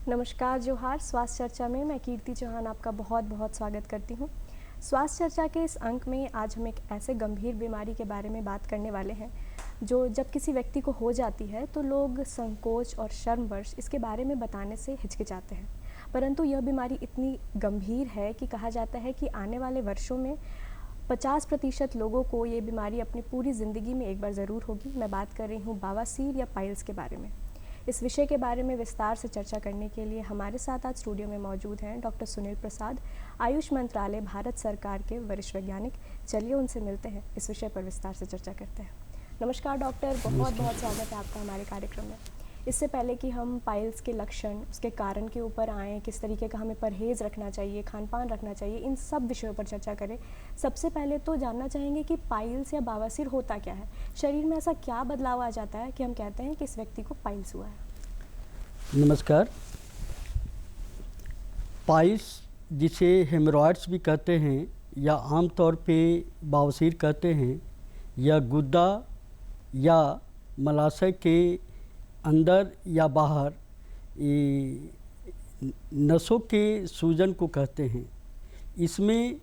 नमस्कार जोहार। स्वास्थ्य चर्चा में मैं कीर्ति चौहान आपका बहुत बहुत स्वागत करती हूँ। स्वास्थ्य चर्चा के इस अंक में आज हम एक ऐसे गंभीर बीमारी के बारे में बात करने वाले हैं जो जब किसी व्यक्ति को हो जाती है तो लोग संकोच और शर्मवश इसके बारे में बताने से हिचकिचाते हैं, परंतु यह बीमारी इतनी गंभीर है कि कहा जाता है कि आने वाले वर्षों में 50% लोगों को ये बीमारी अपनी पूरी ज़िंदगी में एक बार ज़रूर होगी। मैं बात कर रही हूँ बवासीर या पाइल्स के बारे में। इस विषय के बारे में विस्तार से चर्चा करने के लिए हमारे साथ आज स्टूडियो में मौजूद हैं डॉक्टर सुनील प्रसाद, आयुष मंत्रालय भारत सरकार के वरिष्ठ वैज्ञानिक। चलिए उनसे मिलते हैं, इस विषय पर विस्तार से चर्चा करते हैं। नमस्कार डॉक्टर, बहुत बहुत स्वागत है आपका हमारे कार्यक्रम में। इससे पहले कि हम पाइल्स के लक्षण, उसके कारण के ऊपर आएँ, किस तरीके का हमें परहेज़ रखना चाहिए, खान पान रखना चाहिए, इन सब विषयों पर चर्चा करें, सबसे पहले तो जानना चाहेंगे कि पाइल्स या बवासीर होता क्या है? शरीर में ऐसा क्या बदलाव आ जाता है कि हम कहते हैं कि इस व्यक्ति को पाइल्स हुआ है? नमस्कार। पाइल्स, जिसे हेमरॉइड्स भी कहते हैं या आमतौर पे बवासीर कहते हैं, यह गुद्दा या मलाशय के अंदर या बाहर नसों के सूजन को कहते हैं। इसमें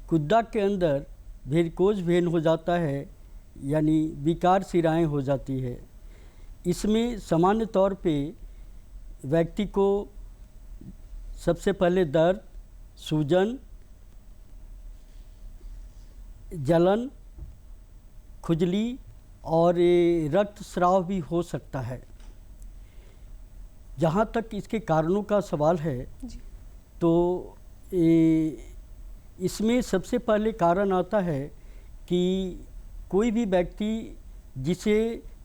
गुद्दा के अंदर वेरिकोज वेन हो जाता है, यानी विकार शिराएँ हो जाती है। इसमें सामान्य तौर पे व्यक्ति को सबसे पहले दर्द, सूजन, जलन, खुजली और रक्तस्राव भी हो सकता है। जहाँ तक इसके कारणों का सवाल है तो इसमें सबसे पहले कारण आता है कि कोई भी व्यक्ति जिसे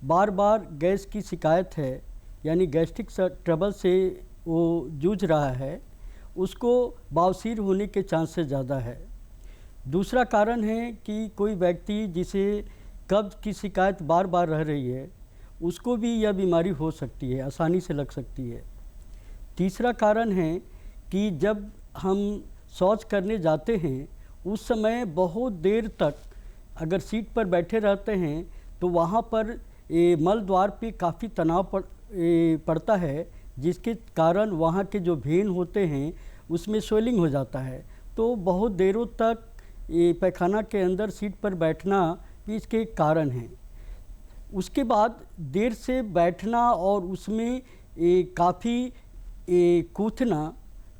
बार बार गैस की शिकायत है, यानी गैस्ट्रिक ट्रबल से वो जूझ रहा है, उसको बवासीर होने के चांसेस ज़्यादा है। दूसरा कारण है कि कोई व्यक्ति जिसे कब्ज़ की शिकायत बार बार रह रही है, उसको भी यह बीमारी हो सकती है, आसानी से लग सकती है। तीसरा कारण है कि जब हम शौच करने जाते हैं उस समय बहुत देर तक अगर सीट पर बैठे रहते हैं तो वहाँ पर मल द्वार पे काफ़ी तनाव पड़ता है, जिसके कारण वहाँ के जो वेन होते हैं उसमें स्वेलिंग हो जाता है। तो बहुत देरों तक पैखाना के अंदर सीट पर बैठना भी इसके कारण हैं। उसके बाद देर से बैठना और उसमें काफ़ी कूदना,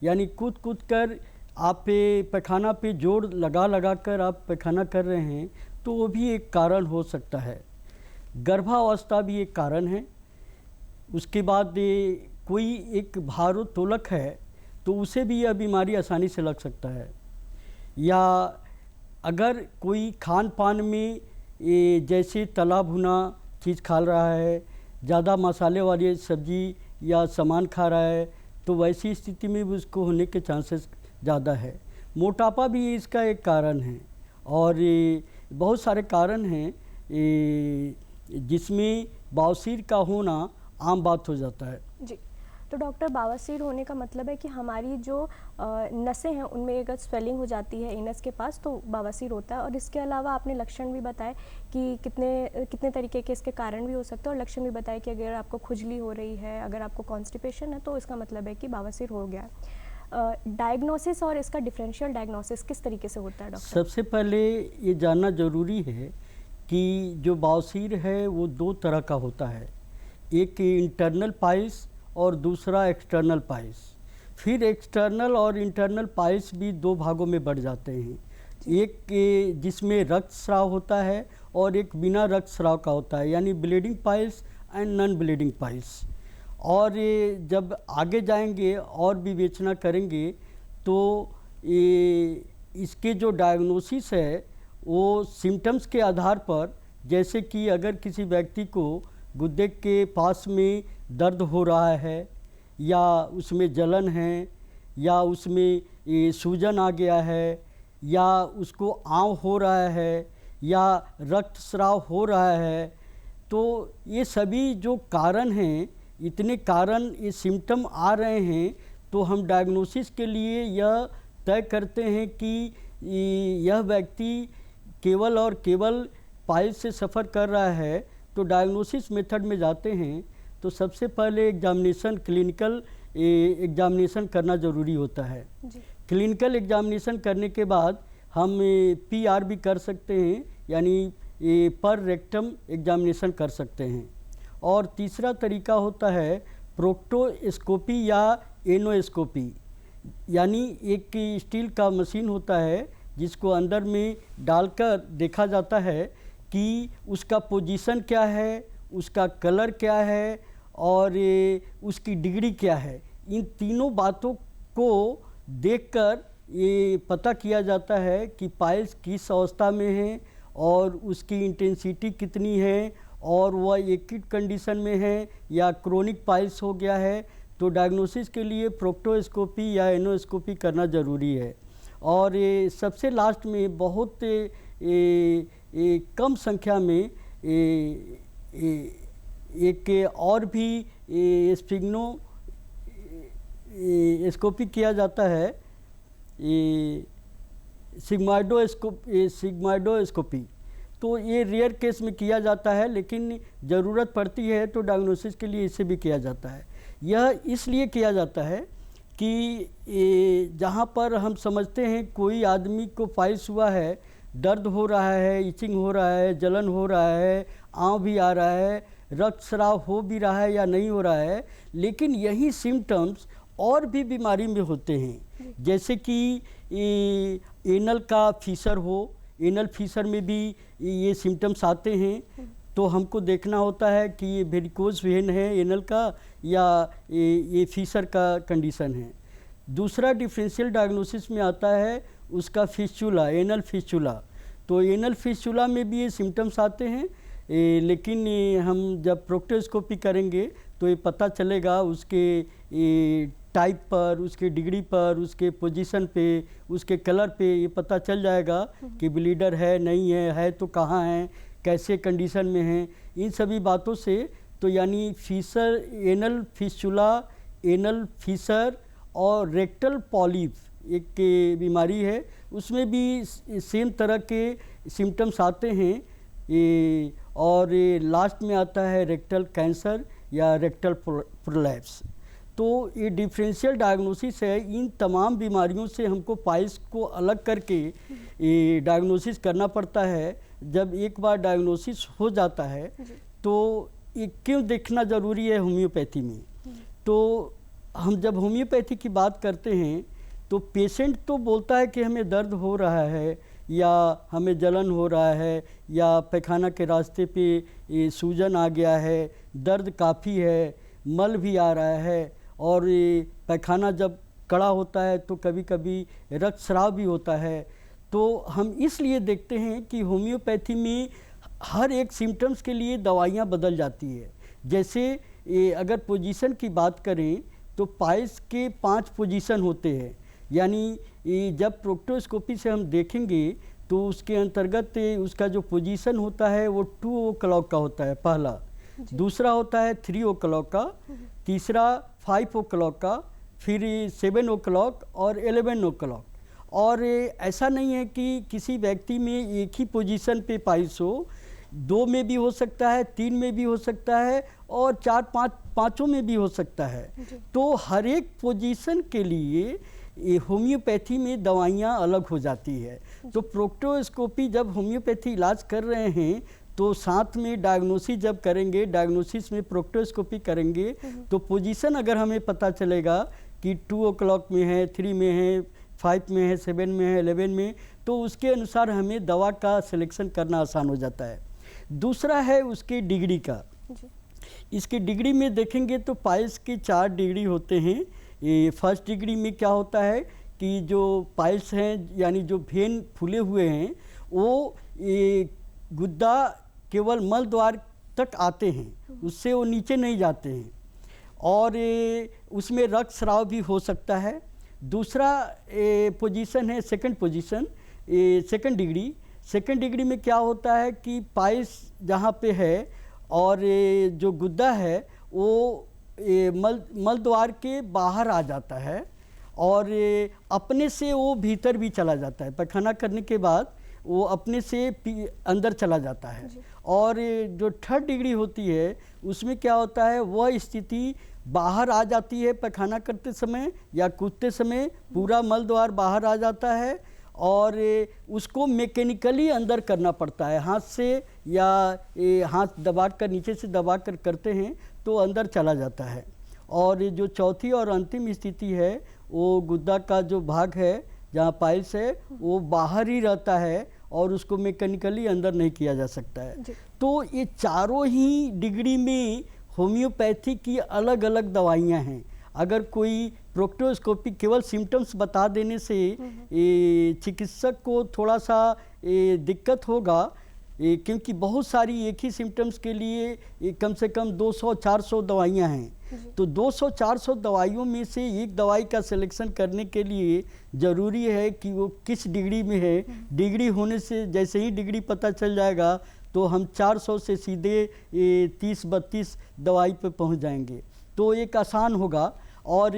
यानी कूद कूद कर आप पैखाना पे जोर लगा लगा कर आप पैखाना कर रहे हैं, तो वो भी एक कारण हो सकता है। गर्भावस्था भी एक कारण है। उसके बाद कोई एक भारोत्तोलक है तो उसे भी यह बीमारी आसानी से लग सकता है। या अगर कोई खान पान में जैसे तला भुना चीज़ खा रहा है, ज़्यादा मसाले वाली सब्जी या सामान खा रहा है, तो वैसी स्थिति में भी उसको होने के चांसेस ज़्यादा है। मोटापा भी इसका एक कारण है और बहुत सारे कारण हैं जिसमें बवासीर का होना आम बात हो जाता है। जी, तो डॉक्टर बवासीर होने का मतलब है कि हमारी जो नसें हैं उनमें अगर स्वेलिंग हो जाती है एनस के पास तो बवासीर होता है। और इसके अलावा आपने लक्षण भी बताए कि कितने तरीके के इसके कारण भी हो सकते हैं, और लक्षण भी बताए कि अगर आपको खुजली हो रही है, अगर आपको कॉन्स्टिपेशन है, तो इसका मतलब है कि बवासीर हो गया। डायग्नोसिस और इसका डिफरेंशियल डायग्नोसिस किस तरीके से होता है डॉक्टर? सबसे पहले ये जानना ज़रूरी है कि जो बवासीर है वो दो तरह का होता है, एक इंटरनल पाइल्स और दूसरा एक्सटर्नल पाइल्स। फिर एक्सटर्नल और इंटरनल पाइल्स भी दो भागों में बढ़ जाते हैं, एक जिसमें रक्तस्राव होता है और एक बिना रक्तस्राव का होता है, यानी bleeding piles and non bleeding piles. और ये जब आगे जाएंगे और विवेचना करेंगे तो इसके जो डायग्नोसिस है वो सिम्टम्स के आधार पर, जैसे कि अगर किसी व्यक्ति को गुर्दे के पास में दर्द हो रहा है, या उसमें जलन है, या उसमें सूजन आ गया है, या उसको आंव हो रहा है, या रक्तस्राव हो रहा है, तो ये सभी जो कारण हैं, इतने कारण ये सिम्टम आ रहे हैं, तो हम डायग्नोसिस के लिए यह तय करते हैं कि यह व्यक्ति केवल और केवल पाइल्स से सफ़र कर रहा है। तो डायग्नोसिस मेथड में जाते हैं तो सबसे पहले एग्जामिनेशन क्लिनिकल एग्जामिनेशन करना ज़रूरी होता है। जी। क्लिनिकल एग्जामिनेशन करने के बाद हम PR भी कर सकते हैं, यानी पर रेक्टम एग्जामिनेशन कर सकते हैं। और तीसरा तरीका होता है प्रोक्टोस्कोपी या एनोस्कोपी, यानी एक स्टील का मशीन होता है जिसको अंदर में डालकर देखा जाता है कि उसका पोजीशन क्या है, उसका कलर क्या है और उसकी डिग्री क्या है। इन तीनों बातों को देखकर ये पता किया जाता है कि पाइल्स किस अवस्था में है और उसकी इंटेंसिटी कितनी है, और वह एक्यूट कंडीशन में है या क्रोनिक पाइल्स हो गया है। तो डायग्नोसिस के लिए प्रोक्टोस्कोपी या एनोस्कोपी करना ज़रूरी है। और ये सबसे लास्ट में बहुत कम संख्या में एक और भी स्फिग्नो स्कोपी किया जाता है, सिग्माइडोस्कोपी। तो ये रेयर केस में किया जाता है, लेकिन ज़रूरत पड़ती है तो डायग्नोसिस के लिए इसे भी किया जाता है। यह इसलिए किया जाता है कि जहाँ पर हम समझते हैं कोई आदमी को पाइल्स हुआ है, दर्द हो रहा है, इचिंग हो रहा है, जलन हो रहा है, आँव भी आ रहा है, रक्तस्राव हो भी रहा है या नहीं हो रहा है, लेकिन यही सिम्टम्स और भी बीमारी में होते हैं। जैसे कि एनल का फीसर हो, एनल फीसर में भी ये सिम्टम्स आते हैं, तो हमको देखना होता है कि ये वेरिकोज वेन है एनल का या ये फीसर का कंडीशन है। दूसरा डिफरेंशियल डायग्नोसिस में आता है उसका फिस्चुला, एनल फिस्चुला। तो एनल फिस्चुला में भी ये सिम्टम्स आते हैं, लेकिन हम जब प्रोक्टोस्कोपी करेंगे तो ये पता चलेगा उसके टाइप पर, उसके डिग्री पर, उसके पोजीशन पे, उसके कलर पे ये पता चल जाएगा कि ब्लीडर है नहीं है तो कहाँ है, कैसे कंडीशन में है। इन सभी बातों से तो यानी Fisher, anal fistula, anal Fisher और रेक्टल पॉलिप एक बीमारी है, उसमें भी सेम तरह के सिम्टम्स आते हैं। और लास्ट में आता है रेक्टल कैंसर या रेक्टल प्रोलैप्स। तो ये डिफरेंशियल डायग्नोसिस है। इन तमाम बीमारियों से हमको पाइल्स को अलग करके डायग्नोसिस करना पड़ता है। जब एक बार डायग्नोसिस हो जाता है तो ये क्यों देखना ज़रूरी है होम्योपैथी में। तो हम जब होम्योपैथी की बात करते हैं तो पेशेंट तो बोलता है कि हमें दर्द हो रहा है या हमें जलन हो रहा है या पैखाना के रास्ते पे सूजन आ गया है, दर्द काफ़ी है, मल भी आ रहा है, और पैखाना जब कड़ा होता है तो कभी कभी रक्तस्राव भी होता है। तो हम इसलिए देखते हैं कि होम्योपैथी में हर एक सिम्टम्स के लिए दवाइयाँ बदल जाती है। जैसे अगर पोजीशन की बात करें तो पाइल्स के 5 पोजीशन होते हैं, यानी जब प्रोक्टोस्कोपी से हम देखेंगे तो उसके अंतर्गत उसका जो पोजीशन होता है वो 2 o'clock का होता है पहला, दूसरा होता है 3 o'clock का, तीसरा 5 o'clock का, फिर 7 o'clock और 11 o'clock। और ऐसा नहीं है कि किसी व्यक्ति में एक ही पोजीशन पे पाइल्स हो, 2 में भी हो सकता है, 3 में भी हो सकता है और 4-5 पाँचों में भी हो सकता है। तो हर एक पोजीशन के लिए ये होम्योपैथी में दवाइयाँ अलग हो जाती है। तो प्रोक्टोस्कोपी जब होम्योपैथी इलाज कर रहे हैं तो साथ में डायग्नोसिस जब करेंगे, डायग्नोसिस में प्रोक्टोस्कोपी करेंगे तो पोजीशन अगर हमें पता चलेगा कि 2 o'clock में है, 3 में है, 5 में है, 7 में है, 11 में, तो उसके अनुसार हमें दवा का सिलेक्शन करना आसान हो जाता है। दूसरा है उसके डिग्री का। इसके डिग्री में देखेंगे तो पाइल्स के 4 डिग्री होते हैं। ये फर्स्ट डिग्री में क्या होता है कि जो पाइल्स हैं यानी जो वेन फूले हुए हैं वो गुद्दा केवल मल द्वार तक आते हैं, उससे वो नीचे नहीं जाते हैं, और उसमें रक्तस्राव भी हो सकता है। दूसरा पोजीशन है second position, second degree. Second degree में क्या होता है कि पाइल्स जहाँ पे है और जो गुद्दा है वो मल द्वार के बाहर आ जाता है और अपने से वो भीतर भी चला जाता है। पैखाना करने के बाद वो अपने से अंदर चला जाता है और जो थर्ड डिग्री होती है उसमें क्या होता है, वह स्थिति बाहर आ जाती है पैखाना करते समय या कूदते समय, पूरा मल द्वार बाहर आ जाता है और उसको मैकेनिकली अंदर करना पड़ता है, हाथ से या हाथ दबा कर नीचे से दबा कर करते हैं तो अंदर चला जाता है। और जो चौथी और अंतिम स्थिति है वो गुद्दा का जो भाग है जहाँ पाइल्स है वो बाहर ही रहता है और उसको मैकेनिकली अंदर नहीं किया जा सकता है। तो ये चारों ही डिग्री में होम्योपैथी की अलग अलग दवाइयाँ हैं। अगर कोई प्रोक्टोस्कोपी केवल सिम्टम्स बता देने से चिकित्सक को थोड़ा सा दिक्कत होगा, क्योंकि बहुत सारी एक ही सिम्टम्स के लिए कम से कम 200-400 दवाइयाँ हैं। तो 200-400 दवाइयों में से एक दवाई का सिलेक्शन करने के लिए ज़रूरी है कि वो किस डिग्री में है। डिग्री होने से जैसे ही डिग्री पता चल जाएगा तो हम 400 से सीधे 30-32 दवाई पे पहुंच जाएंगे, तो एक आसान होगा। और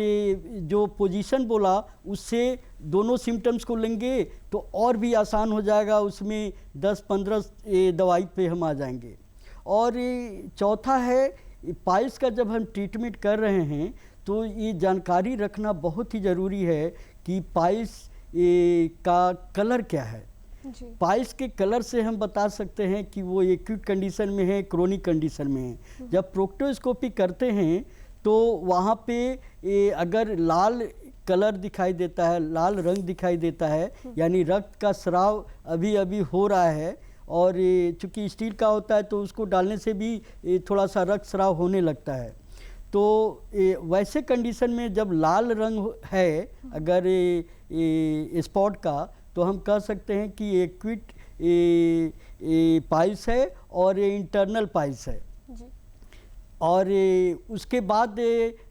जो पोजीशन बोला उससे दोनों सिम्टम्स को लेंगे तो और भी आसान हो जाएगा, उसमें 10-15 दवाई पे हम आ जाएंगे। और चौथा है पाइल्स का जब हम ट्रीटमेंट कर रहे हैं तो ये जानकारी रखना बहुत ही ज़रूरी है कि पाइल्स का कलर क्या है। पाइल्स के कलर से हम बता सकते हैं कि वो एक्यूट कंडीशन में है, क्रोनिक कंडीशन में है। जब प्रोक्टोस्कोपी करते हैं तो वहाँ पे अगर लाल कलर दिखाई देता है, लाल रंग दिखाई देता है, यानी रक्त का स्राव अभी अभी हो रहा है, और चूँकि स्टील का होता है तो उसको डालने से भी थोड़ा सा रक्त स्राव होने लगता है। तो वैसे कंडीशन में जब लाल रंग है अगर स्पॉट का, तो हम कह सकते हैं कि एक्यूट पाइल्स है और इंटरनल पाइल्स है। और उसके बाद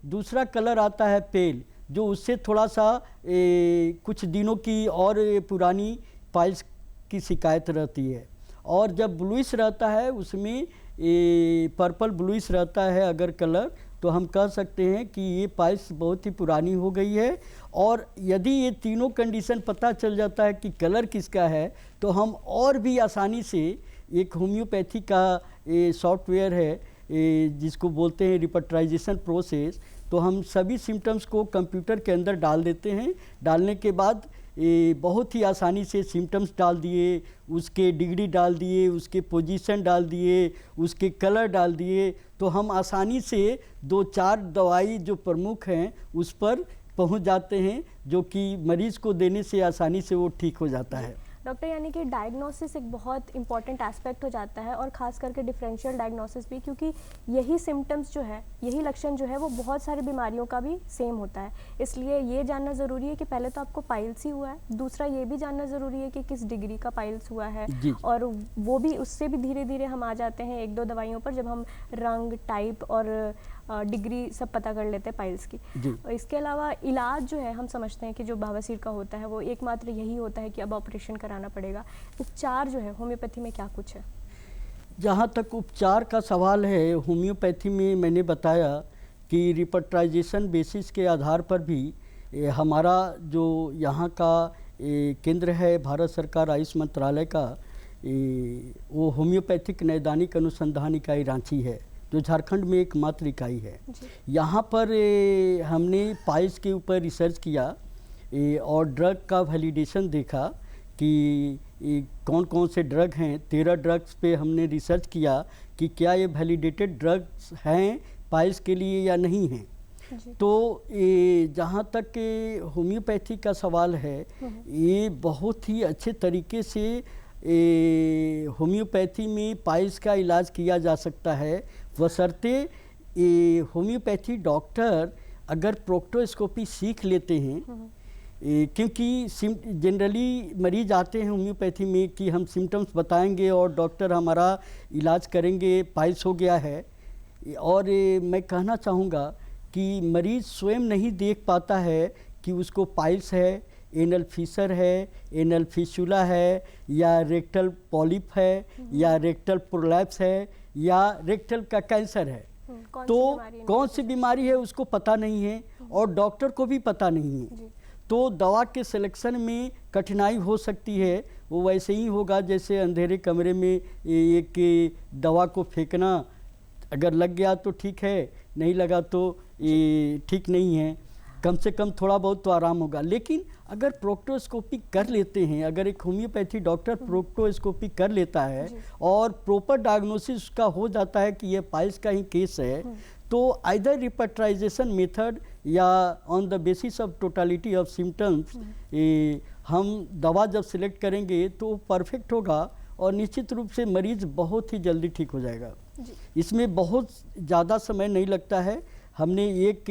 दूसरा कलर आता है पेल, जो उससे थोड़ा सा कुछ दिनों की और पुरानी पाइल्स की शिकायत रहती है। और जब ब्लूइश रहता है उसमें पर्पल ब्लूइश रहता है अगर कलर, तो हम कह सकते हैं कि ये पाइल्स बहुत ही पुरानी हो गई है। और यदि ये तीनों कंडीशन पता चल जाता है कि कलर किसका है तो हम और भी आसानी से एक होम्योपैथी का सॉफ्टवेयर है जिसको बोलते हैं रिपर्टराइजेशन प्रोसेस, तो हम सभी सिम्टम्स को कंप्यूटर के अंदर डाल देते हैं। डालने के बाद बहुत ही आसानी से सिम्टम्स डाल दिए, उसके डिग्री डाल दिए, उसके पोजीशन डाल दिए, उसके कलर डाल दिए, तो हम आसानी से 2-4 दवाई जो प्रमुख हैं उस पर पहुंच जाते हैं, जो कि मरीज़ को देने से आसानी से वो ठीक हो जाता है। डॉक्टर, यानी कि डायग्नोसिस एक बहुत इंपॉर्टेंट एस्पेक्ट हो जाता है, और ख़ास करके डिफरेंशियल डायग्नोसिस भी, क्योंकि यही सिम्टम्स जो है, यही लक्षण जो है वो बहुत सारी बीमारियों का भी सेम होता है। इसलिए ये जानना ज़रूरी है कि पहले तो आपको पाइल्स ही हुआ है, दूसरा ये भी जानना ज़रूरी है कि किस डिग्री का पाइल्स हुआ है, और वो भी उससे भी धीरे धीरे हम आ जाते हैं 1-2 दवाइयों पर, जब हम रंग, टाइप और डिग्री सब पता कर लेते हैं पाइल्स की। इसके अलावा इलाज जो है, हम समझते हैं कि जो बवासीर का होता है वो एकमात्र यही होता है कि अब ऑपरेशन कराना पड़ेगा। उपचार जो है होम्योपैथी में क्या कुछ है? जहाँ तक उपचार का सवाल है, होम्योपैथी में मैंने बताया कि रिपर्टराइजेशन बेसिस के आधार पर भी हमारा जो यहाँ का केंद्र है भारत सरकार आयुष मंत्रालय का, वो होम्योपैथिक नैदानिक अनुसंधान इकाई रांची है, जो झारखंड में एकमात्र इकाई है। यहाँ पर हमने पाइल्स के ऊपर रिसर्च किया और ड्रग का वैलिडेशन देखा कि कौन कौन से ड्रग हैं। 13 ड्रग्स पे हमने रिसर्च किया कि क्या ये वैलिडेटेड ड्रग्स हैं पाइल्स के लिए या नहीं हैं। तो जहाँ तक होम्योपैथी का सवाल है, ये बहुत ही अच्छे तरीके से होम्योपैथी में पाइल्स का इलाज किया जा सकता है, बशर्ते होम्योपैथी डॉक्टर अगर प्रोक्टोस्कोपी सीख लेते हैं। क्योंकि जनरली मरीज आते हैं होम्योपैथी में कि हम सिम्टम्स बताएंगे और डॉक्टर हमारा इलाज करेंगे, पाइल्स हो गया है। और मैं कहना चाहूँगा कि मरीज़ स्वयं नहीं देख पाता है कि उसको पाइल्स है, एनल फिशर है, एनल फिशुला है, या रेक्टल पॉलिप है, या रेक्टल प्रोलैप्स है, या रेक्टल का कैंसर है। तो कौन सी बीमारी है उसको पता नहीं है और डॉक्टर को भी पता नहीं है। तो दवा के सिलेक्शन में कठिनाई हो सकती है। वो वैसे ही होगा जैसे अंधेरे कमरे में एक दवा को फेंकना, अगर लग गया तो ठीक है, नहीं लगा तो ये ठीक नहीं है, कम से कम थोड़ा बहुत तो आराम होगा। लेकिन अगर प्रोक्टोस्कोपी कर लेते हैं, अगर एक होम्योपैथी डॉक्टर प्रोक्टोस्कोपी कर लेता है और प्रॉपर डायग्नोसिस उसका हो जाता है कि ये पाइल्स का ही केस है, तो आइदर रिपेट्राइजेशन मेथड या on the basis of totality of symptoms हम दवा जब सिलेक्ट करेंगे तो परफेक्ट होगा और निश्चित रूप से मरीज बहुत ही जल्दी ठीक हो जाएगा। इसमें बहुत ज़्यादा समय नहीं लगता है। हमने एक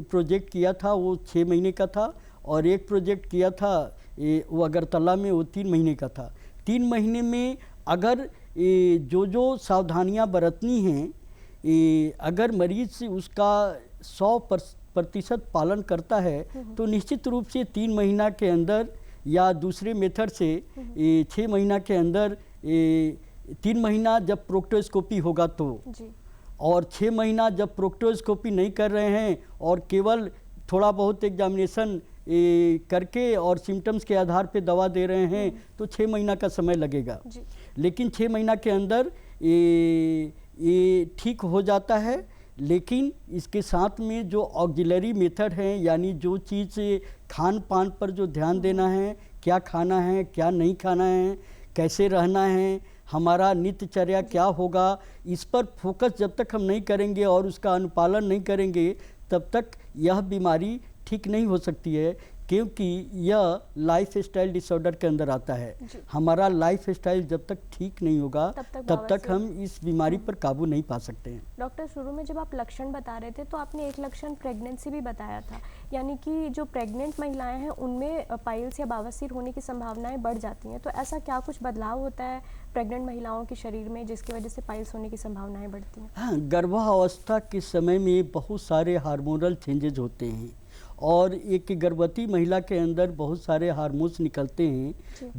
प्रोजेक्ट किया था वो 6 महीने का था, और एक प्रोजेक्ट किया था वो अगरतला में, वो 3 महीने का था। 3 महीने में अगर जो सावधानियां बरतनी हैं, अगर मरीज उसका 100% पालन करता है तो निश्चित रूप से 3 महीना के अंदर या दूसरे मेथड से 6 महीना के अंदर 3 महीना जब प्रोक्टोस्कोपी होगा तो जी। और 6 महीना जब प्रोक्टोस्कोपी नहीं कर रहे हैं और केवल थोड़ा बहुत एग्जामिनेशन करके और सिम्टम्स के आधार पे दवा दे रहे हैं तो 6 महीना का समय लगेगा। लेकिन 6 महीना के अंदर ये ठीक हो जाता है। लेकिन इसके साथ में जो ऑक्सिलरी मेथड हैं, यानी जो चीज़ खान पान पर जो ध्यान देना है, क्या खाना है क्या नहीं खाना है, कैसे रहना है, हमारा नित्यचर्या क्या होगा, इस पर फोकस जब तक हम नहीं करेंगे और उसका अनुपालन नहीं करेंगे तब तक यह बीमारी ठीक नहीं हो सकती है, क्योंकि यह लाइफ स्टाइल डिसऑर्डर के अंदर आता है। हमारा लाइफ स्टाइल जब तक ठीक नहीं होगा तब तक हम इस बीमारी पर काबू नहीं पा सकते हैं। डॉक्टर, शुरू में जब आप लक्षण बता रहे थे तो आपने एक लक्षण प्रेगनेंसी भी बताया था, यानी कि जो प्रेग्नेंट महिलाएं हैं उनमें पाइल्स या बवासीर होने की संभावनाएं बढ़ जाती हैं। तो ऐसा क्या कुछ बदलाव होता है प्रेग्नेंट महिलाओं के शरीर में जिसकी वजह से पाइल्स होने की संभावनाएं बढ़ती हैं? हाँ, गर्भावस्था के समय में बहुत सारे हार्मोनल चेंजेज होते हैं और एक गर्भवती महिला के अंदर बहुत सारे हार्मोन्स निकलते हैं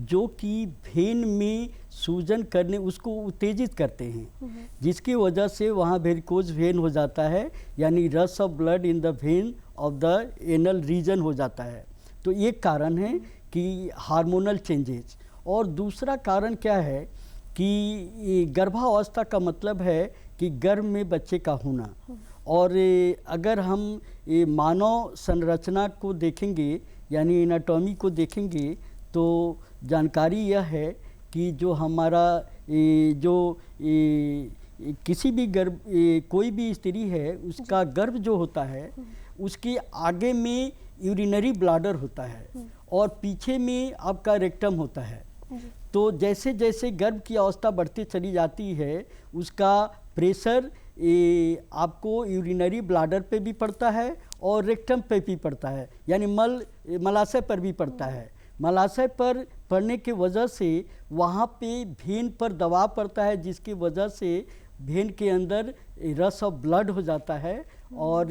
जो कि वेन में सूजन करने उसको उत्तेजित करते हैं, जिसकी वजह से वहाँ वेरिकोज वेन हो जाता है, यानी rush of blood in the when of the anal reason हो जाता है। तो एक कारण है कि हार्मोनल चेंजेस। और दूसरा कारण क्या है कि गर्भावस्था का मतलब है कि गर्भ में बच्चे का होना। और अगर हम मानव संरचना को देखेंगे, यानी एनाटॉमी को देखेंगे, तो जानकारी यह है कि जो हमारा किसी भी गर्भ कोई भी स्त्री है उसका गर्भ जो होता है उसके आगे में यूरिनरी ब्लैडर होता है और पीछे में आपका रेक्टम होता है। तो जैसे जैसे गर्भ की अवस्था बढ़ती चली जाती है उसका प्रेशर आपको यूरिनरी ब्लैडर पे भी पड़ता है और रेक्टम पे भी पड़ता है, यानी मलाशय पर भी पड़ता है। मलाशय पर पड़ने के वजह से वहाँ पे भेन पर दबाव पड़ता है, जिसकी वजह से भेन के अंदर रश ऑफ ब्लड हो जाता है और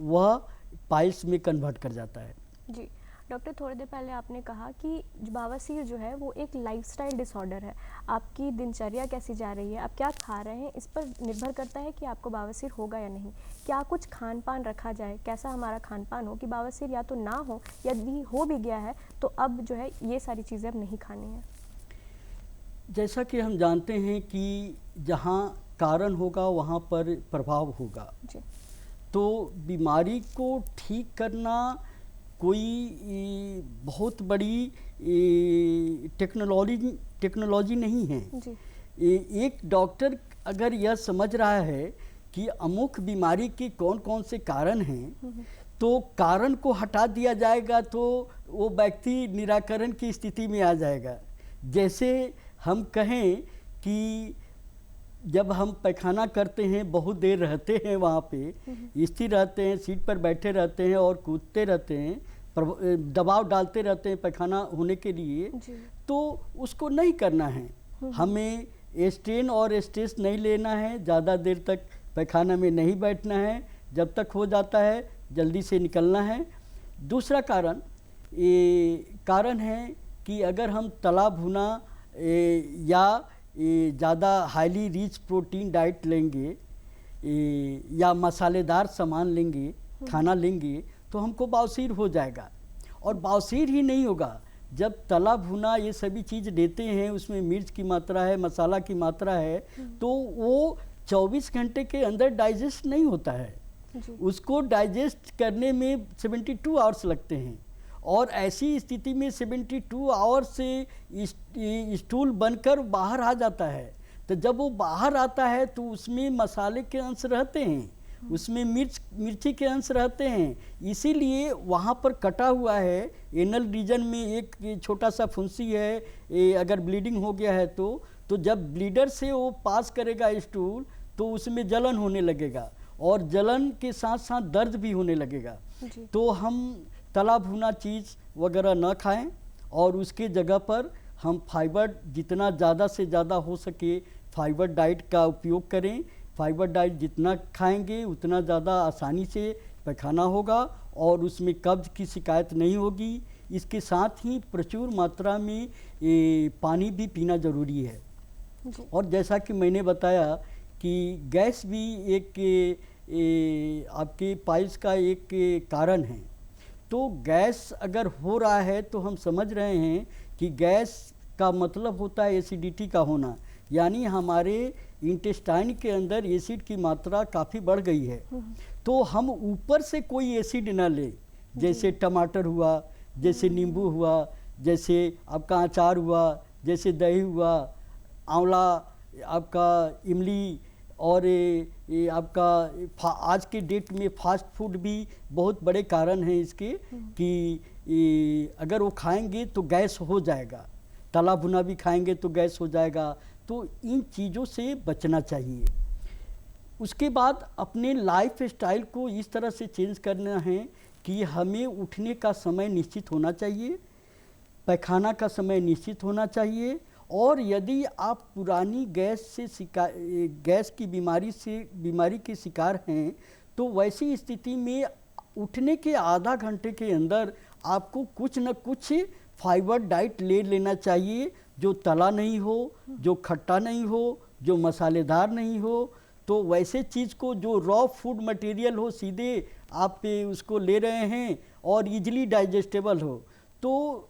वह पाइल्स में कन्वर्ट कर जाता है। जी डॉक्टर, थोड़ी देर पहले आपने कहा कि बवासीर जो है वो एक लाइफस्टाइल डिसऑर्डर है। आपकी दिनचर्या कैसी जा रही है, आप क्या खा रहे हैं, इस पर निर्भर करता है कि आपको बवासीर होगा या नहीं। क्या कुछ खान पान रखा जाए, कैसा हमारा खान पान हो कि बवासीर या तो ना हो, यदि हो भी गया है तो अब जो है ये सारी चीज़ें अब नहीं खानी है। जैसा कि हम जानते हैं कि जहाँ कारण होगा वहाँ पर प्रभाव होगा जी। तो बीमारी को ठीक करना कोई बहुत बड़ी टेक्नोलॉजी नहीं है जी। एक डॉक्टर अगर यह समझ रहा है कि अमुक बीमारी के कौन कौन से कारण हैं तो कारण को हटा दिया जाएगा तो वो व्यक्ति निराकरण की स्थिति में आ जाएगा। जैसे हम कहें कि जब हम पैखाना करते हैं बहुत देर रहते हैं वहाँ पे, स्थिर रहते हैं, सीट पर बैठे रहते हैं और कूदते रहते हैं, दबाव डालते रहते हैं पैखाना होने के लिए, तो उसको नहीं करना है। हमें स्ट्रेन और स्ट्रेस नहीं लेना है, ज़्यादा देर तक पैखाना में नहीं बैठना है, जब तक हो जाता है जल्दी से निकलना है। दूसरा कारण है कि अगर हम तला भुना या ज़्यादा हाईली रिच प्रोटीन डाइट लेंगे या मसालेदार सामान लेंगे, खाना लेंगे, तो हमको बवासीर हो जाएगा। और बवासीर ही नहीं होगा, जब तला भुना ये सभी चीज़ देते हैं, उसमें मिर्च की मात्रा है, मसाला की मात्रा है, तो वो 24 घंटे के अंदर डाइजेस्ट नहीं होता है। जी। उसको डाइजेस्ट करने में 72 आवर्स लगते हैं, और ऐसी स्थिति में 72 आवर्स से स्टूल बनकर बाहर आ जाता है। तो जब वो बाहर आता है तो उसमें मसाले के अंश रहते हैं, उसमें मिर्ची के अंश रहते हैं, इसीलिए वहाँ पर कटा हुआ है। एनल रीजन में एक छोटा सा फुंसी है, अगर ब्लीडिंग हो गया है तो जब ब्लीडर से वो पास करेगा स्टूल तो उसमें जलन होने लगेगा, और जलन के साथ साथ दर्द भी होने लगेगा। जी। तो हम तला भुना चीज़ वगैरह न खाएं, और उसके जगह पर हम फाइबर जितना ज़्यादा से ज़्यादा हो सके फाइबर डाइट का उपयोग करें। फाइबर डाइट जितना खाएंगे उतना ज़्यादा आसानी से पैखाना होगा और उसमें कब्ज की शिकायत नहीं होगी। इसके साथ ही प्रचुर मात्रा में पानी भी पीना ज़रूरी है। जी। और जैसा कि मैंने बताया कि गैस भी एक आपके पाइल्स का एक कारण है। तो गैस अगर हो रहा है तो हम समझ रहे हैं कि गैस का मतलब होता है एसिडिटी का होना, यानी हमारे इंटेस्टाइन के अंदर एसिड की मात्रा काफ़ी बढ़ गई है। तो हम ऊपर से कोई एसिड ना लें, जैसे टमाटर हुआ, जैसे नींबू हुआ, जैसे आपका अचार हुआ, जैसे दही हुआ, आंवला, आपका इमली, और ये आपका आज के डेट में फास्ट फूड भी बहुत बड़े कारण हैं इसके कि अगर वो खाएंगे तो गैस हो जाएगा, तला भुना भी खाएंगे तो गैस हो जाएगा। तो इन चीज़ों से बचना चाहिए। उसके बाद अपने लाइफ स्टाइल को इस तरह से चेंज करना है कि हमें उठने का समय निश्चित होना चाहिए, पैखाना का समय निश्चित होना चाहिए, और यदि आप पुरानी गैस की बीमारी के शिकार हैं तो वैसी स्थिति में उठने के आधा घंटे के अंदर आपको कुछ न कुछ फाइबर डाइट ले लेना चाहिए, जो तला नहीं हो, जो खट्टा नहीं हो, जो मसालेदार नहीं हो। तो वैसे चीज़ को जो रॉ फूड मटेरियल हो, सीधे आप उसको ले रहे हैं और इजीली डाइजेस्टेबल हो, तो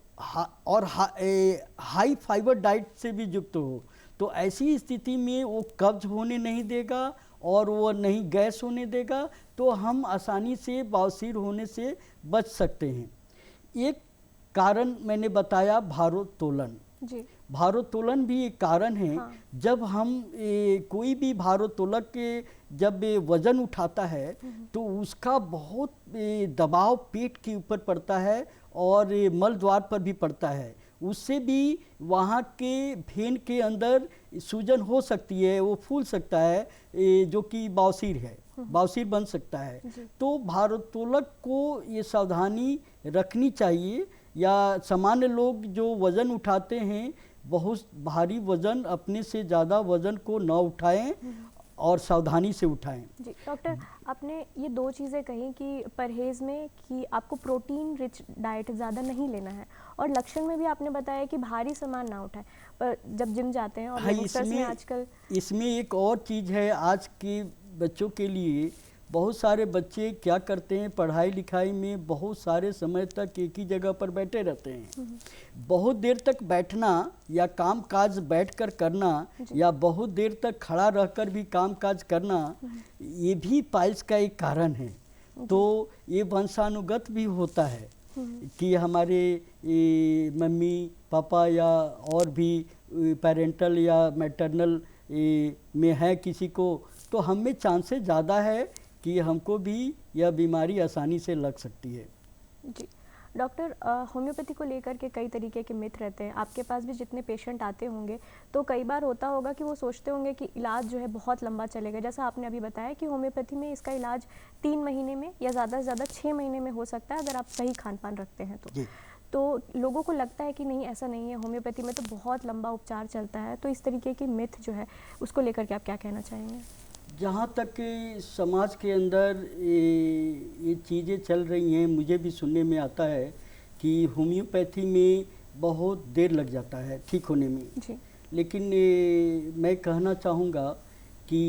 और हाई फाइबर डाइट से भी युक्त हो, तो ऐसी स्थिति में वो कब्ज होने नहीं देगा और वो नहीं गैस होने देगा, तो हम आसानी से बवासीर होने से बच सकते हैं। एक कारण मैंने बताया भारोत्तोलन। जी। भारोत्तोलन भी एक कारण है। हाँ। जब हम कोई भी भारोत्तोलक के जब वज़न उठाता है तो उसका बहुत दबाव पेट के ऊपर पड़ता है और मल द्वार पर भी पड़ता है। उससे भी वहाँ के भेन के अंदर सूजन हो सकती है, वो फूल सकता है, जो कि बवासीर है, बवासीर बन सकता है। तो भारोत्तोलक को ये सावधानी रखनी चाहिए, या सामान्य लोग जो वज़न उठाते हैं बहुत भारी वज़न, अपने से ज़्यादा वज़न को न उठाएं और सावधानी से उठाएं। जी डॉक्टर, आपने ये दो चीज़ें कही कि परहेज़ में कि आपको प्रोटीन रिच डाइट ज़्यादा नहीं लेना है, और लक्षण में भी आपने बताया कि भारी सामान ना उठाएं, पर जब जिम जाते हैं और यंगस्टर्स में आजकल इसमें एक और चीज़ है। आज के बच्चों के लिए बहुत सारे बच्चे क्या करते हैं, पढ़ाई लिखाई में बहुत सारे समय तक एक ही जगह पर बैठे रहते हैं। बहुत देर तक बैठना या काम काज बैठकर करना, या बहुत देर तक खड़ा रहकर भी काम काज करना, ये भी पाइल्स का एक कारण है। तो ये वंशानुगत भी होता है कि हमारे मम्मी पापा या और भी पेरेंटल या मैटरनल में है किसी को, तो हमें चांसेस ज़्यादा है कि हमको भी यह बीमारी आसानी से लग सकती है। जी डॉक्टर, होम्योपैथी को लेकर के कई तरीके के मिथ रहते हैं। आपके पास भी जितने पेशेंट आते होंगे तो कई बार होता होगा कि वो सोचते होंगे कि इलाज जो है बहुत लंबा चलेगा। जैसा आपने अभी बताया कि होम्योपैथी में इसका इलाज 3 महीने में या ज़्यादा से ज़्यादा 6 महीने में हो सकता है, अगर आप सही खान पान रखते हैं तो लोगों को लगता है कि नहीं, ऐसा नहीं है, होम्योपैथी में तो बहुत लंबा उपचार चलता है। तो इस तरीके की मिथ जो है उसको लेकर के आप क्या कहना चाहेंगे? जहाँ तक समाज के अंदर ये चीज़ें चल रही हैं, मुझे भी सुनने में आता है कि होम्योपैथी में बहुत देर लग जाता है ठीक होने में जी। लेकिन मैं कहना चाहूँगा कि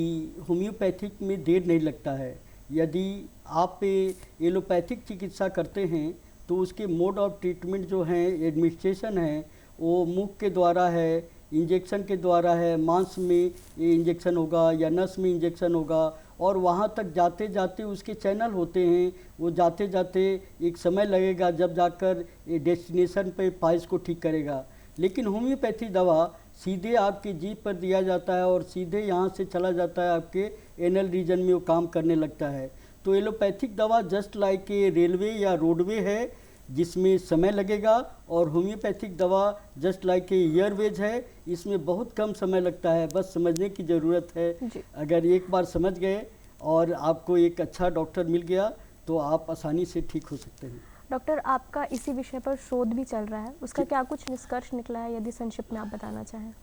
होम्योपैथिक में देर नहीं लगता है। यदि आप एलोपैथिक चिकित्सा करते हैं तो उसके मोड ऑफ ट्रीटमेंट जो हैं एडमिनिस्ट्रेशन है वो मुख के द्वारा है, इंजेक्शन के द्वारा है, मांस में ये इंजेक्शन होगा या नस में इंजेक्शन होगा, और वहाँ तक जाते जाते उसके चैनल होते हैं, वो जाते जाते एक समय लगेगा जब जाकर ये डेस्टिनेशन पे पाइल्स को ठीक करेगा। लेकिन होम्योपैथी दवा सीधे आपके जीभ पर दिया जाता है और सीधे यहाँ से चला जाता है आपके एनल रीजन में, वो काम करने लगता है। तो एलोपैथिक दवा जस्ट लाइक ए रेलवे या रोडवे है जिसमें समय लगेगा, और होम्योपैथिक दवा जस्ट लाइक ए एयरवेज है, इसमें बहुत कम समय लगता है, बस समझने की ज़रूरत है। अगर एक बार समझ गए और आपको एक अच्छा डॉक्टर मिल गया तो आप आसानी से ठीक हो सकते हैं। डॉक्टर, आपका इसी विषय पर शोध भी चल रहा है, उसका क्या कुछ निष्कर्ष निकला है, यदि संक्षिप्त में आप बताना चाहें?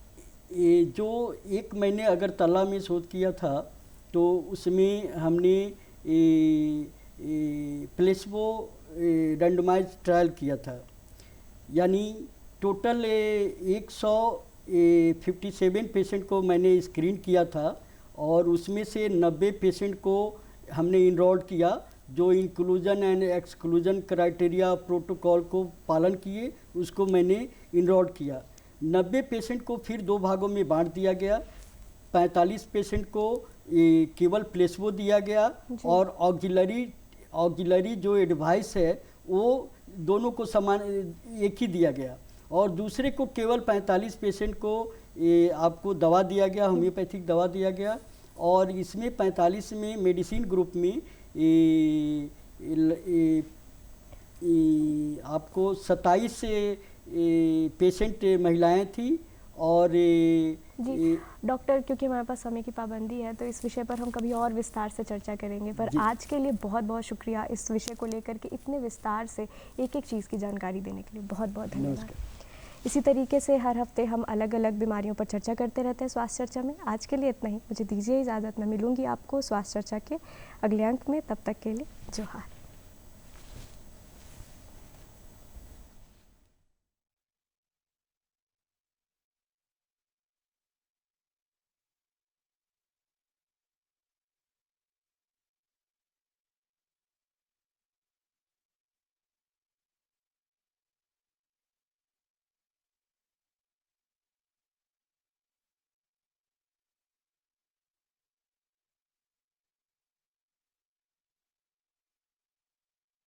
ये जो एक मैंने अगरतला में शोध किया था तो उसमें हमने प्लेसबो रैंडमाइज ट्रायल किया था, यानी टोटल 157 पेशेंट को मैंने स्क्रीन किया था और उसमें से 90 पेशेंट को हमने इनरोल्ड किया जो inclusion and exclusion criteria protocol को पालन किए, उसको मैंने इनरोल किया। 90 पेशेंट को फिर दो भागों में बांट दिया गया, 45 पेशेंट को केवल प्लेसबो दिया गया और ऑक्सिलरी जो एडवाइस है वो दोनों को समान एक ही दिया गया, और दूसरे को केवल 45 पेशेंट को आपको दवा दिया गया, होम्योपैथिक दवा दिया गया। और इसमें 45 में मेडिसिन ग्रुप में आपको 27 पेशेंट महिलाएं थी। और जी डॉक्टर, क्योंकि हमारे पास समय की पाबंदी है तो इस विषय पर हम कभी और विस्तार से चर्चा करेंगे, पर आज के लिए बहुत बहुत शुक्रिया इस विषय को लेकर के इतने विस्तार से एक एक चीज़ की जानकारी देने के लिए, बहुत बहुत धन्यवाद। इसी तरीके से हर हफ्ते हम अलग अलग बीमारियों पर चर्चा करते रहते हैं स्वास्थ्य चर्चा में। आज के लिए इतना ही, मुझे दीजिए इजाज़त, मैं मिलूंगी आपको स्वास्थ्य चर्चा के अगले अंक में, तब तक के लिए जोहार।